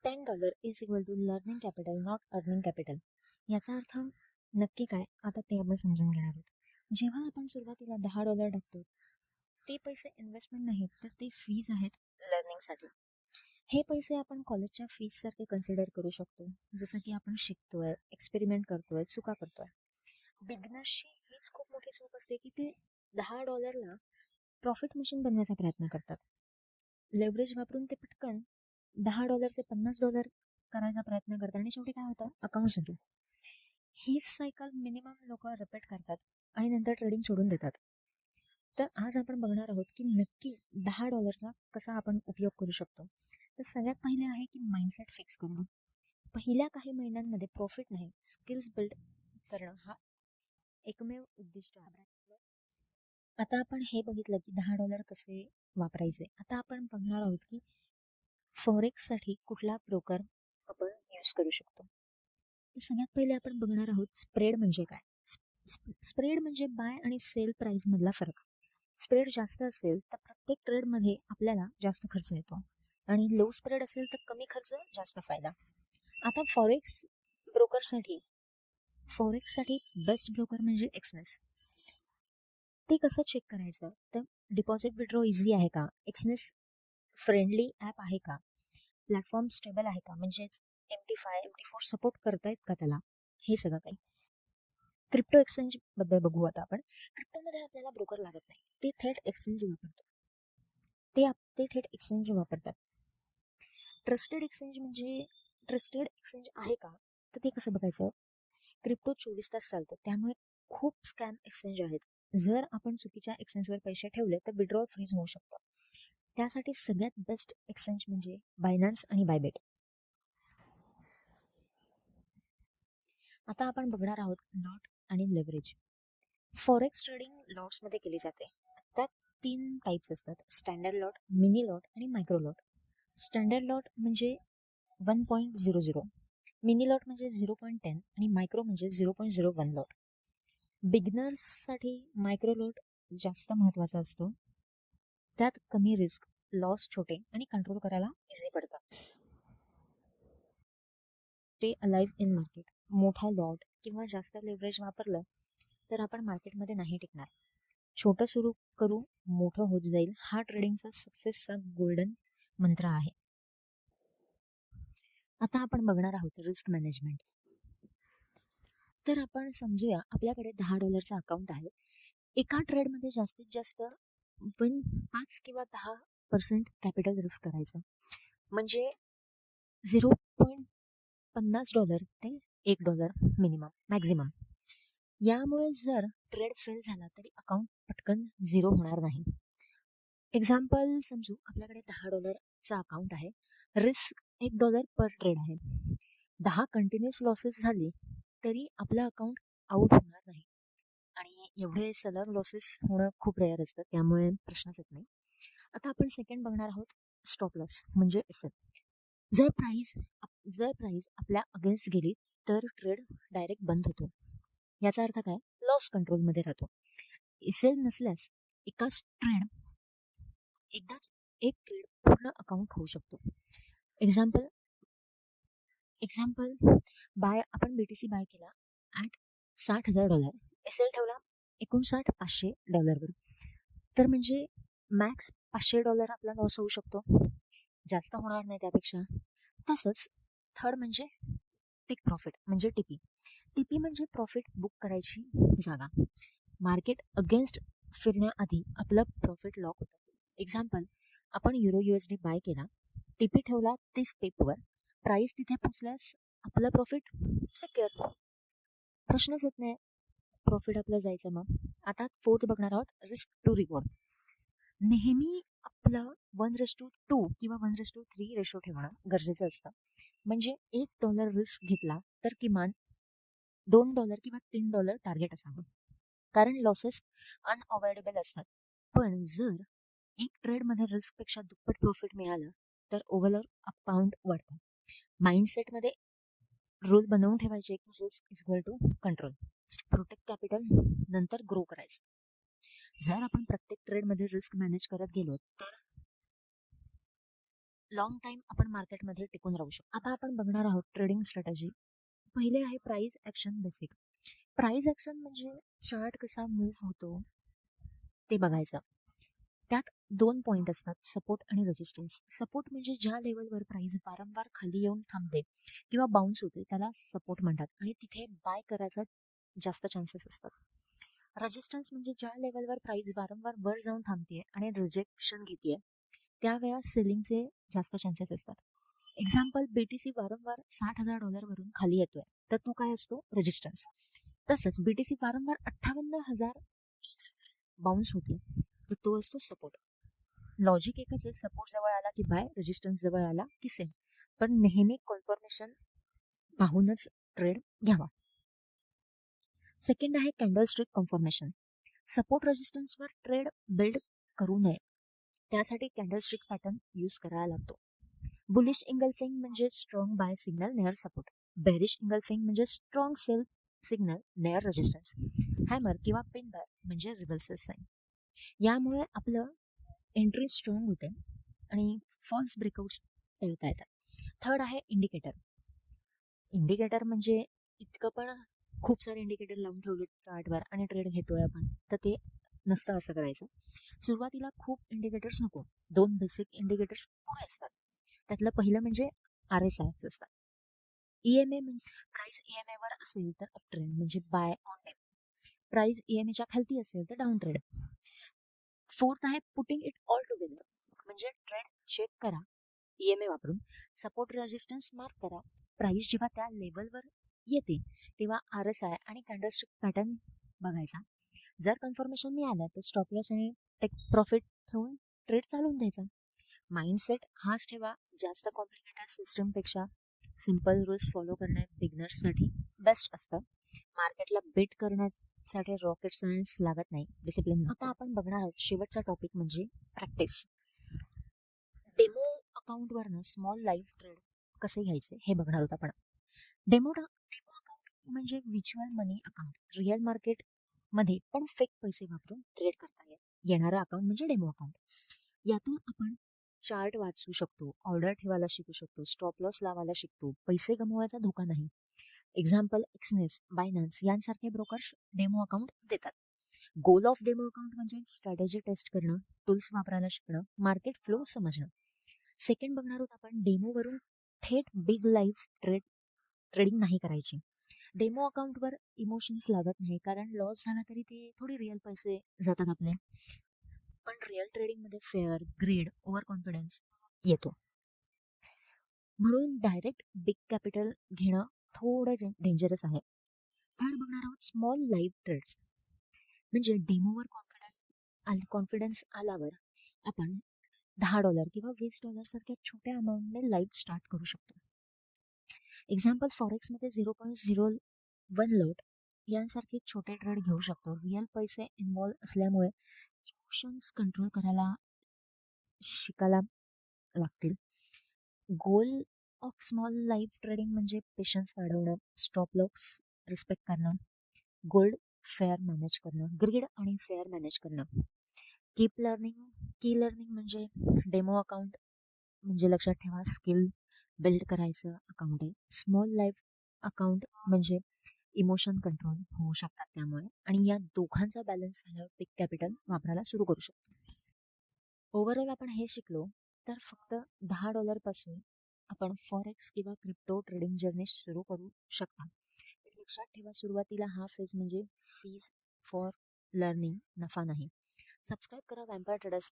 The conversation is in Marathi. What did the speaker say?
$10 is equal to learning capital not earning capital. याचा अर्थ नक्की काय, आता ते आपण समजून घेणार आहोत. जेव्हा आपण सुरुवातीला $10 टाकतो, ते पैसे इन्व्हेस्टमेंट नाहीत, तर ते फीज आहेत लर्निंगसाठी. हे पैसे आपण कॉलेजच्या फीजसारखे कन्सिडर करू शकतो, जसं की आपण शिकतोय, एक्सपेरिमेंट करतोय, चुका करतोय. बिगनर्सची हीच खूप मोठी चूक असते की ते $10ला प्रॉफिट मशीन बनण्याचा प्रयत्न करतात. लेव्हरेज वापरून ते पटकन $10चे $50 करायचा प्रयत्न करतात आणि शेवटी काय होतं, अकाउंट झिरो. हीच सायकल मिनिमम लोक रिपीट करतात आणि नंतर ट्रेडिंग सोडून देतात. तर आज आपण बघणार आहोत की नक्की $10चा कसा आपण उपयोग करू शकतो. तर सगळ्यात पहिले आहे की माइंडसेट फिक्स करणं. पहिल्या काही महिन्यांमध्ये प्रॉफिट नाही, स्किल्स बिल्ड करणं हा एकमेव उद्दिष्ट आहे. आता आपण हे बघितलं की $10 कसे वापरायचे. आता आपण बघणार आहोत की फॉरेक्ससाठी कुठला ब्रोकर आपण यूज करू शकतो. तर सगळ्यात पहिले आपण बघणार आहोत स्प्रेड म्हणजे काय. स्प्रेड म्हणजे बाय आणि सेल प्राइस मधला फरक. स्प्रेड जास्त असेल तर प्रत्येक ट्रेडमध्ये आपल्याला जास्त खर्च येतो आणि लो स्प्रेड असेल तर कमी खर्च जास्त फायदा. आता फॉरेक्ससाठी बेस्ट ब्रोकर म्हणजे एक्सनेस. ते कसं चेक करायचं, तर डिपॉझिट विड्रॉ इझी आहे का, एक्सनेस फ्रेंडली ॲप आहे का, प्लॅटफॉर्म स्टेबल आहे का, म्हणजेच MT4 सपोर्ट करतायत का त्याला, हे सगळं काही. क्रिप्टो एक्सचेंज बद्दल बघू आता आपण. क्रिप्टोमध्ये आपल्याला ब्रोकर लागत नाही, ते थेट एक्सचेंज वापरतो. ते थेट एक्सचेंज वापरतात. ट्रस्टेड एक्सचेंज आहे का, तर ते कसं बघायचं. क्रिप्टो 24 तास चालतं, त्यामुळे खूप स्कॅम एक्सचेंज आहेत. जर आपण चुकीच्या एक्सचेंजवर पैसे ठेवले तर विड्रॉल फ्रीज होऊ शकतो. त्यासाठी सगळ्यात बेस्ट एक्सचेंज म्हणजे बायनान्स आणि बायबेट. आता आपण बघणार आहोत लॉट आणि लेव्हरेज. फॉरेक्स ट्रेडिंग लॉट्समध्ये केली जाते. त्यात 3 टाईप्स असतात, स्टँडर्ड लॉट, मिनी लॉट आणि मायक्रो लॉट. स्टँडर्ड लॉट म्हणजे 1.00, मिनी लॉट म्हणजे 0.10 आणि मायक्रो म्हणजे 0.01 लॉट. बिगनर्ससाठी मायक्रो लॉट जास्त महत्त्वाचा असतो. त्यात कमी रिस्क, लॉस छोटे आणि कंट्रोल करायला इझी पडतात. Stay alive in market. मोठा लॉट किंवा जास्त लेव्हरेज वापरलं तर आपण मार्केटमध्ये नाही टिकणार. छोटं सुरू करू, मोठं होत जाईल, हा ट्रेडिंगचा सक्सेसचा गोल्डन मंत्र आहे. आता आपण बघणार आहोत रिस्क मॅनेजमेंट. तर आपण समजूया आपल्याकडे $10चा अकाउंट आहे. एका ट्रेडमध्ये जास्तीत जास्त 5 किंवा 10% कॅपिटल रिस्क करायचं, म्हणजे $0.50 ते $1 मिनिमम मॅक्झिमम. यामुळे जर ट्रेड फेल झाला तरी अकाउंट पटकन झिरो होणार नाही. एक्झाम्पल समजू, आपल्याकडे $10चा अकाउंट आहे, रिस्क $1 पर ट्रेड आहे. 10 कंटिन्युअस लॉसेस झाली तरी आपलं अकाउंट आउट होणार नाही आणि एवढे सलग लॉसेस होणं खूप रेअर असतं, त्यामुळे प्रश्नच येत नाही. आता आपण सेकंड बघणार आहोत स्टॉप लॉस म्हणजे एसएल. जर प्राइस आपल्या अगेन्स्ट गेली तर ट्रेड डायरेक्ट बंद होतो. याचा अर्थ काय, लॉस कंट्रोलमध्ये राहतो. एसएल नसल्यास एकदाच एक ट्रेड पूर्ण अकाउंट होऊ शकतो. एक्झाम्पल आपण BTC बाय केला ॲट $60,000, एसएल ठेवला $59,500 वर, तर म्हणजे मॅक्स $500 आपला लॉस होऊ शकतो, जास्त होणार नाही त्यापेक्षा. तसंच थर्ड म्हणजे टेक प्रॉफिट म्हणजे टीपी म्हणजे प्रॉफिट बुक करायची जागा. मार्केट अगेन्स्ट फिरण्याआधी आपलं प्रॉफिट लॉक होतं. एक्झाम्पल, आपण EUR/USD बाय केला, टीपी ठेवला 30 पेपवर, प्राइस तिथे पोचल्यास आपलं प्रॉफिट सिक्युअर, प्रश्नच येत नाही, प्रॉफिट आपलं जायचं. मग आता फोर्थ बघणार आहोत रिस्क टू रिवॉर्ड. नेहमी आपलं 1:2 किंवा 1:3 रेशो ठेवणं गरजेचं असतं. म्हणजे $1 रिस्क घेतला तर किमान $2 किंवा $3 टार्गेट असावं, कारण लॉसेस अनअवॉइडेबल असतात. पण जर एक ट्रेडमध्ये रिस्कपेक्षा दुप्पट प्रॉफिट मिळालं तर ओव्हरऑल अकाउंट वाढतं. माइंडसेटमध्ये रूल बनवून ठेवायचे की risk is equal to control, protect capital, नंतर ग्रो करायचं. जर आपण प्रत्येक ट्रेडमध्ये रिस्क मॅनेज करत गेलो तर लॉंग टाईम आपण मार्केटमध्ये टिकून राहू शकतो. आता आपण बघणार आहोत ट्रेडिंग स्ट्रॅटेजी. पहिले आहे price action basic. Price action म्हणजे चार्ट कसा मूव्ह होतो ते बघायचं. त्यात 2 पॉइंट असतात, सपोर्ट आणि रेजिस्टन्स. सपोर्ट म्हणजे ज्या लेवलवर प्राइस वारंवार खाली येऊन थांबते किंवा बाउन्स होते त्याला सपोर्ट म्हणतात आणि तिथे बाय करायचा जास्त चान्सेस असतात. रेजिस्टन्स म्हणजे ज्या लेवलवर प्राइस वारंवार वर जाऊन थांबते आणि रिजेक्शन घेते त्यावेळा सेलिंगचे जास्त चान्सेस असतात. एक्झाम्पल, BTC वारंवार $60,000 वरून खाली येतोय तर तो काय असतो? रेजिस्टन्स. तसंच BTC वारंवार 58,000 बाउन्स होते तर तो असतो सपोर्ट. लॉजिक एकच आहे, सपोर्ट जवळ आला की बाय, रेजिस्टन्स जवळ आला की सेल. पण नेहमी कन्फर्मेशन पाहूनच ट्रेड घ्यावा. सेकंड आहे कॅन्डलस्टिक कन्फर्मेशन. सपोर्ट रेजिस्टन्सवर ट्रेड बिल्ड करू नये त्यासाठी कॅन्डलस्टिक पॅटर्न यूज करावा लागतो. बुलिश इंगल्फिंग म्हणजे strong buy signal near support. Bearish engulfing म्हणजे strong sell signal near resistance. Hammer किंवा पिन बाय म्हणजे रिव्हर्सल साइन. यामुळे आपलं एंट्री स्ट्रॉंग होते आणि फॉल्स ब्रेकआउट्स टाळता येतात. थर्ड आहे इंडिकेटर. इंडिकेटर म्हणजे इतकं पण खूप सारे इंडिकेटर लावून ठेवले चार्टवर आणि ट्रेड घेतोय आपण तर ते नसतं असं करायचं. सुरुवातीला खूप इंडिकेटर्स नको, 2 बेसिक इंडिकेटर्स पुरे असतात. त्यातलं पहिलं म्हणजे RSI असतात. EMA म्हणजे प्राइस EMA वर असेल तर अप ट्रेंड म्हणजे बाय ऑन डेप. प्राइस EMA च्या खालती असेल तर डाऊन ट्रेड. फोर्थ आहे पुटिंग इट ऑल टुगेदर म्हणजे ट्रेड चेक करा EMA वापरून, सपोर्ट रेजिस्टन्स मार्क करा. प्राइस जेव्हा त्या लेवलवर येते तेव्हा RSI आणि कॅन्डलस्टिक पॅटर्न बघायचा. जर कन्फर्मेशन मिळालं तर स्टॉप लॉस आणि टेक प्रॉफिट ठेवून ट्रेड चालवून द्यायचा. माइंडसेट हाच ठेवा, जास्त कॉम्प्लिकेटेड सिस्टमपेक्षा सिम्पल रूल्स फॉलो करणे बिगनर्ससाठी बेस्ट असतं. मार्केटला बीट करण्यासाठी रॉकेट सायन्स लागत नाही, डिसिप्लिन. आता आपण बघणार आहोत शेवटचा टॉपिक म्हणजे प्रॅक्टिस. डेमो अकाउंटवरनं स्मॉल लाईव्ह ट्रेड कसे घ्यायचे हे बघणार आहोत आपण. डेमो अकाउंट म्हणजे visual money account. Real market मध्ये पण फेक पैसे वापरून ट्रेड करता येणारं अकाउंट म्हणजे डेमो अकाउंट. यातून आपण चार्ट वाचू शकतो, ऑर्डर ठेवायला शिकू शकतो, स्टॉप लॉस लावायला शिकतो, पैसे गमवायचा धोका नाही. एक्झाम्पल, एक्सनेस, बायनान्स यांसारखे ब्रोकर्स डेमो अकाउंट देतात. गोल ऑफ डेमो अकाउंट म्हणजे स्ट्रॅटेजी टेस्ट करणं, टूल्स वापरायला शिकणं, मार्केट फ्लो समजणं. सेकंड बघणार आहोत आपण डेमोवरून थेट बिग लाईव्ह ट्रेडिंग नाही करायची. डेमो अकाउंटवर इमोशन्स लागत नाही कारण लॉस झाला तरी ते थोडी रिअल पैसे जातात आपले. पण रिअल ट्रेडिंगमध्ये फेअर, ग्रीड, ओव्हर कॉन्फिडन्स येतो. म्हणून डायरेक्ट बिग कॅपिटल घेणं थोडं डेंजरस आहे. थर्ड बघणार आहोत स्मॉल लाईव्ह ट्रेड्स म्हणजे डेमोवर कॉन्फिडन्स आल्यावर आपण $10 किंवा $20 सारख्या छोट्या अमाऊंटने लाईव्ह स्टार्ट करू शकतो. एक्झाम्पल, फॉरेक्समध्ये 0.01 लॉट यांसारखे छोटे ट्रेड घेऊ शकतो. रिअल पैसे इन्व्हॉल्व असल्यामुळे इमोशन्स कंट्रोल करायला शिकायला लागतील. Goal of small live trading म्हणजे पेशन्स वाढवणं, स्टॉप लॉस रिस्पेक्ट करणं, गोल्ड फेअर मॅनेज करणं, ग्रीड आणि फेअर मॅनेज करणं. की लर्निंग म्हणजे डेमो अकाउंट म्हणजे लक्षात ठेवा स्किल बिल्ड करायचं अकाउंट आहे. स्मॉल लाईव्ह अकाउंट म्हणजे इमोशन कंट्रोल होऊ शकतात त्यामुळे, आणि या दोघांचा बॅलन्स झाल्यावर बिग कॅपिटल वापरायला सुरू करू शकतो. ओव्हरऑल आपण हे शिकलो तर फक्त $10 पासून आपण फॉरेक्स किंवा क्रिप्टो ट्रेडिंग जर्नी सुरू करू शकता. लक्षात ठेवा सुरुवातीला हा फेज म्हणजे फीज फॉर लर्निंग, नफा नाही. सबस्क्राईब करा वॅम्पायर ट्रेडर्स